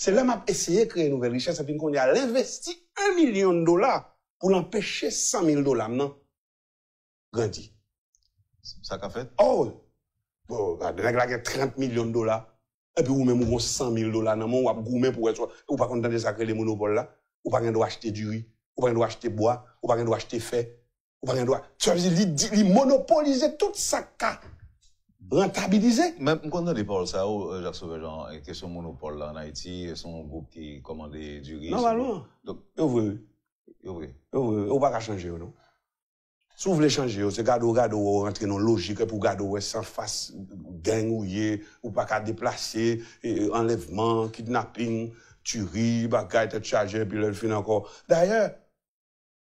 C'est là m'a essayé de créer une nouvelle richesse et puis qu'on y a investi $1 million pour l'empêcher $100 000 non? Grandi. Ça qu'a fait? Oh! Bon, regardez, il y a $30 millions. Et puis, ou même, ou $100 000 dans mon, ou gourmet pour être, ou pas content de sacrer les monopoles là, ou pas droit acheter du riz, ou pas droit acheter bois, ou pas droit acheter fait, ou pas droit, ça veut dire, il monopoliser tout ça qu'a rentabilisé. Même quand on dit Paul ça, Jacques Sauvejean, question monopole là en Haïti, son groupe qui commandait du riz. Normalement. Donc, oui. On va pas changer, non? Si vous voulez changer, c'est gado, rentrer dans logique pour gado, sans face, gang ou pas qu'à déplacer, enlèvement, kidnapping, tuerie, bagaille, tête chargée, puis le fin encore. D'ailleurs,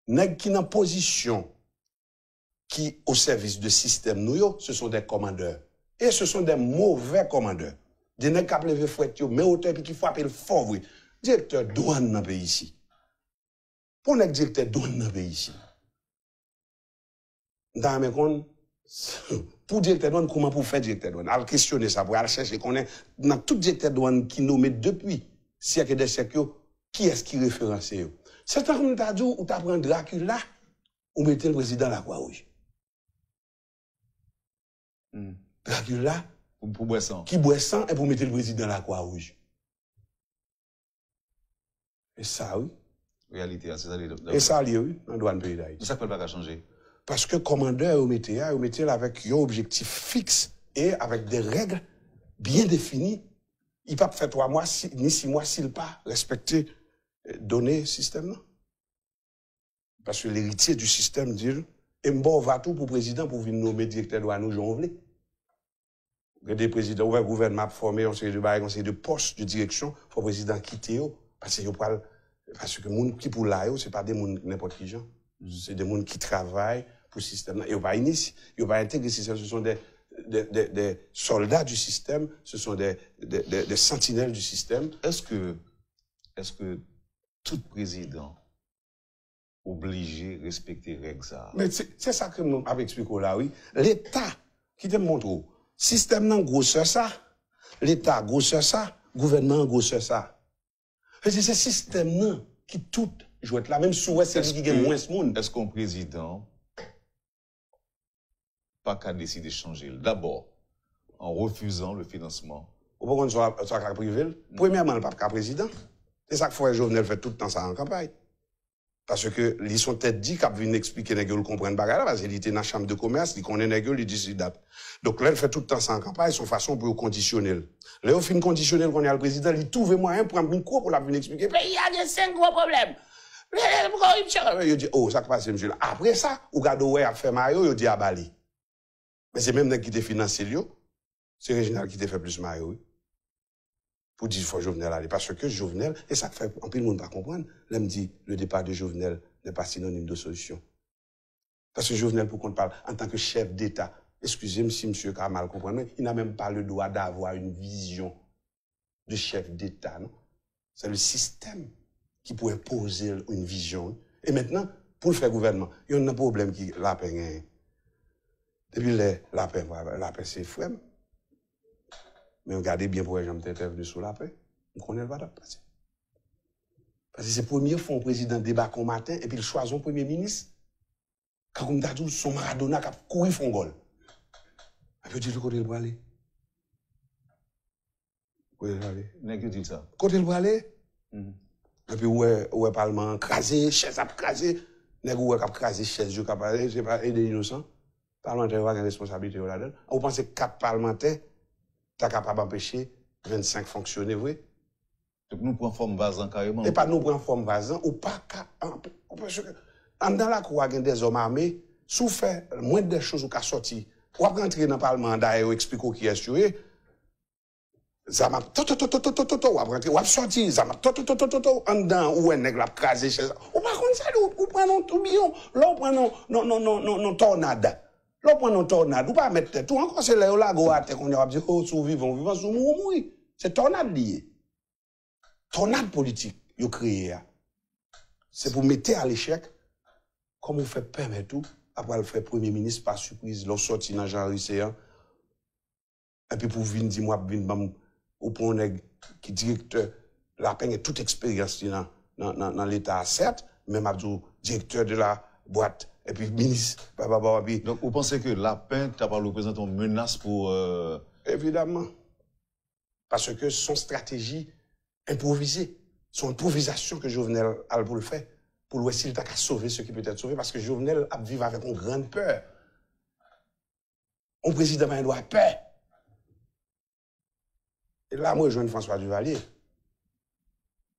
nèg qui dans position, qui au service de système, nous, ce sont des commandeurs. Et ce sont des mauvais commandeurs. Des nèg qui levé fouette, mais autant, puis qui frappent le fort, oui. Directeur douane dans le pays ici. Pour nèg directeur douane dans le pays ici. Dans mes comptes, pour directeur douane, comment pour faire directeur douane? À questionner ça, pour aller chercher qu'on est dans tout directeur douane qui nommé depuis siècle des siècles, qui est-ce qui référence? C'est un comme t'as dit, ou t'as pris Dracula, ou mettez le président à la Croix-Rouge. Dracula, pour boire sang. Qui boit sang et pour mettre le président à la Croix-Rouge. Et ça, oui. Réalité, c'est ça. Et ça, oui, dans le douane pays d'Haïti. Ça peut pas changer. Parce que commandeur, vous mettez avec un objectif fixe et avec des règles bien définies. Il ne peut pas faire 3 mois, ni 6 mois s'il pas respecté, donner système, non? Parce que l'héritier du système dit, et m'bon va tout pour président pour venir nommer directeur de douane, j'en voulais. Des présidents, ouais, gouvernement formé, on sait de bail, on sait de postes de direction, faut président quitter, parce que les gens qui pour là, c'est pas des gens n'importe qui gens. C'est des gens qui travaillent pour le système. Ils ne pas initier, ils pas intégrer le système. Ce sont des soldats du système, ce sont des sentinelles du système. Est-ce que tout président obligé de respecter les règles ça? Mais c'est ça que nous avons expliqué là, oui. L'État, qui te montre, système non grosseur ça, l'État grosseur ça, gouvernement grosseur ça. C'est ce système non qui tout joue là, même si c'est lui qui gagne moins de monde. Est-ce qu'un président pas qu'à décider de changer? D'abord, en refusant le financement. Ou pas qu'on soit privé. Premièrement, le pas président. C'est ça que Frère Jovenel fait tout le temps ça en campagne. Parce que, ils sont peut-être dit qu'ils viennent expliquer qu'ils comprennent pas parce qu'il était dans la chambre de commerce, ils connaissent qu'ils disent date. Donc là, il fait tout le temps ça en campagne, son façon pour conditionner. Là, au fin conditionnel qu'on a le président, il trouve moyen pour un micro pour la venir expliquer. Il y a 5 gros problèmes. Il dit, oh, ça passe, monsieur. Après ça, ou gado ouais a fait Mario, il dit à Bali. Mais c'est même qui te financé, c'est Réginald qui te fait plus Mario, oui. Pour dire, il faut Jovenel aller. Parce que Jovenel, et ça fait, en plus, le monde pas comprendre, là, me dit, le départ de Jovenel n'est pas synonyme de solution. Parce que Jovenel, pour qu'on parle, en tant que chef d'État, excusez-moi si monsieur a mal compris, mais il n'a même pas le droit d'avoir une vision de chef d'État, non? C'est le système qui peut imposer une vision. Et maintenant, pour le faire gouvernement, il y a un problème qui, la peine, depuis la paix, c'est frème. Mais regardez bien pour les gens qui intervenus sur la paix. On connaît pas passer. Parce que c'est le premier fois un président débat au matin et puis il choisit un premier ministre. Quand on a dit son Maradona qui a couru son goal. Et puis il dit côté le bras aller. Côté le bras aller. N'est-ce dit ça? Côté le bras aller. Et puis ouais parlement crasé, chaise a crasé. N'est-ce ouais cap crasé chaise je cap aller, c'est pas aider innocent. Parlementaire a une responsabilité là-dedans. Vous pensez 4 parlementaires t'es capable d'empêcher 25 fonctionnaires, oui? Donc nous prenons forme vasan carrément. Et pas nous prenons forme vasan, ou pas qu'à. Parce que, dans la cour, il y a des hommes armés, sous fait moins de choses ou qu'à sortir. Ou après entrer dans le parlement d'ailleurs, expliquer qui est sûr. Ça m'a. Ou après entrer, ou après sortir, ça m'a. En dedans, ou un nègre a crasé chez ça. Ou par contre, ça, ou prenons tout bien. Là, on prend non tornade. Là, on prend une tornade, ou pas mettre tout. Encore, c'est là, là, go à terre, qu'on a dit, oh, vivant, sous mourir. C'est tornade lié. Tornade politique, yo créé. C'est pour mettre à l'échec, comme on fait permettre tout, après le faire premier ministre par surprise, l'on sorti dans Jean Risséan. Et puis pour venir dire, moi, ou pour un qui directeur La peine est toute expérience dans l'État, certes, même Abdou, directeur de la boîte, et puis ministre, Donc, vous pensez que la peine t'a pas représenté une menace pour... Évidemment. Parce que son stratégie improvisée, son improvisation que Jovenel a pour le faire, pour le s'il t'a qu'à sauver ce qui peut être sauvé, parce que Jovenel a vécu avec une grande peur. Un président a doit peur. Et là, moi, je joins François Duvalier.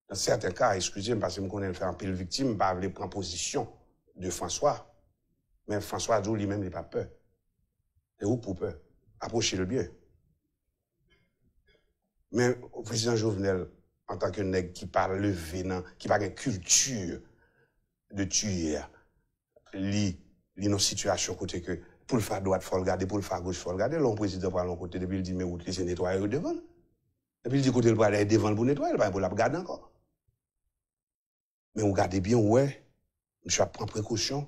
Dans certains cas, excusez-moi, parce que je connais le faire un pile victime, je ne vais pas prendre position de François. Mais François Dou lui-même, il n'a pas peur. Et où pour peur? Approchez le bien. Mais le président Jovenel, en tant que nègre qui parle le vénin, qui parle une culture de tuer, lit nos situations côté que pour le faire droite, il faut le regarder, pour le faire gauche, il faut le regarder. Le président prend l'autre côté, depuis il dit, mais où c'est nettoyer devant. Et puis il dit, côté le bras devant pour nettoyer, il va pour la regarder encore. Mais vous regardez bien, ouais, je prends précaution,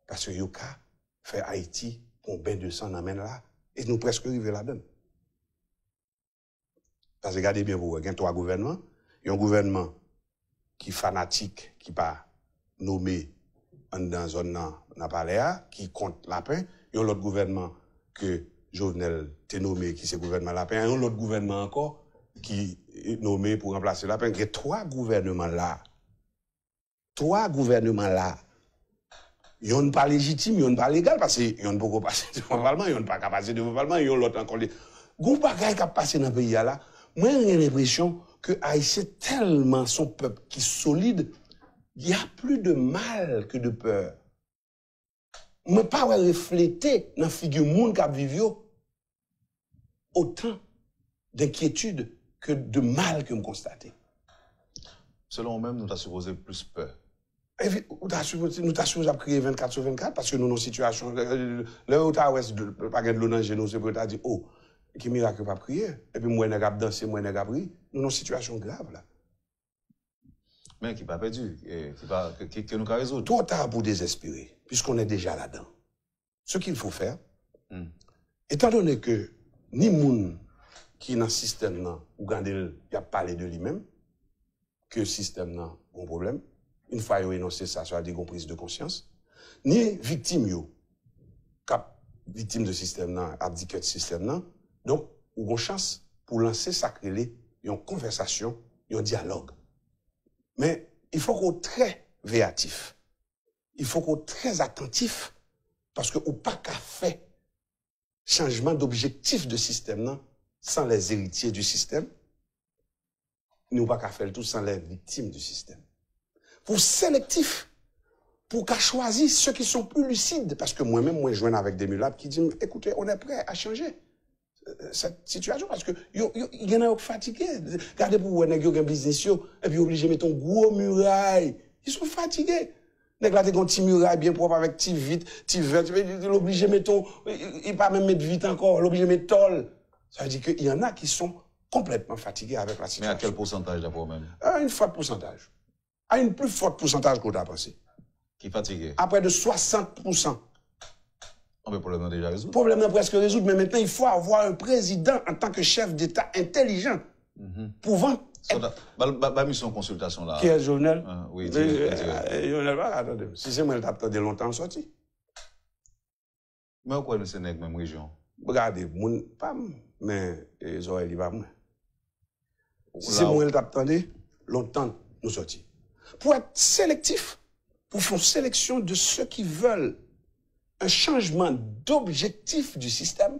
parce que Yoka fait Haïti, on bain de sang dans là, et nous presque arrivés là-dedans. Parce que regardez bien, vous, il y a trois gouvernements. Il y a un gouvernement qui est fanatique, qui n'est pas nommé dans la zone dans Paléa, qui compte la paix. Il y a un autre gouvernement que Jovenel est nommé, qui c'est le gouvernement la paix. Il y a un autre gouvernement encore qui est nommé pour remplacer la paix. Il y a trois gouvernements là. Trois gouvernements là. Ils n'ont pas légitime, ils n'ont pas légal, parce qu'ils n'ont pas passé devant le Parlement, ils n'ont pas passé devant le Parlement, ils ont l'autre encore. Gon bagay qui a passé dans le pays là, moi j'ai l'impression que Haïtien tellement son peuple qui est solide, il y a plus de mal que de peur. Moi pas refléter dans la figure monde qui vivent autant d'inquiétude que de mal que me constater. Selon nous-mêmes, nous avons supposé plus peur. Nous avons supposé crier 24 sur 24 parce que nous, nos situations, le Outaouest, pas de l'eau dans nous, c'est pour dire, oh, qui miracle pas prier. Et puis, moi, je vais danser, moi, je vais prier. Nous, nos situations graves, là. Mais qui pas perdu, que nous avons résoudre. Trop tard pour désespérer, puisqu'on est déjà là-dedans. Ce qu'il faut faire, étant donné que ni moun qui est dans le système, ou il a parlé de lui-même, que le système n'a pas de problème, une fois qu'il a énoncé ça, ça a des prises de conscience, ni victime, victime de système, abdiqué de système, donc, ou une chance pour lancer ça, une conversation, un dialogue. Mais il faut qu'on soit très véatif. Il faut qu'on soit très attentif, parce que ou pas qu'à faire changement d'objectif de système sans les héritiers du système, nous pas qu'à faire le tout sans les victimes du système. Pour sélectif, pour qu'à choisir ceux qui sont plus lucides, parce que moi-même, moi, je joins avec des mulables qui disent, écoutez, on est prêt à changer cette situation, parce que y en a qui fatigués. Regardez pour vous, il y a un business, et puis obligé de mettre un gros muraille. Ils sont fatigués. Nèg la te gon ti muraille bien propre avec ti vite, ti vert, l'obligé mettre il pas même mettre vite encore, l'obligé mettre tol. Ça veut dire qu'il y en a qui sont complètement fatigués avec la situation. Mais à quel pourcentage d'abord même? À une forte pourcentage. À une plus forte pourcentage qu'on a pensé. Qui est fatigué? À près de 60%. Le problème est déjà résolu. Le problème est presque résolu, mais maintenant il faut avoir un président en tant que chef d'État intelligent, pouvant. Bah, mission consultation là. Qui est Jovenel? Oui, Jovenel, attendez. Si c'est moi qui t'attendais longtemps sorti. Mais pourquoi nous sommes dans la même région? Regardez, mon pas, mais les oreilles, pas moi. Si c'est moi qui t'attendais longtemps nous sorti. Pour être sélectif, pour faire une sélection de ceux qui veulent un changement d'objectif du système,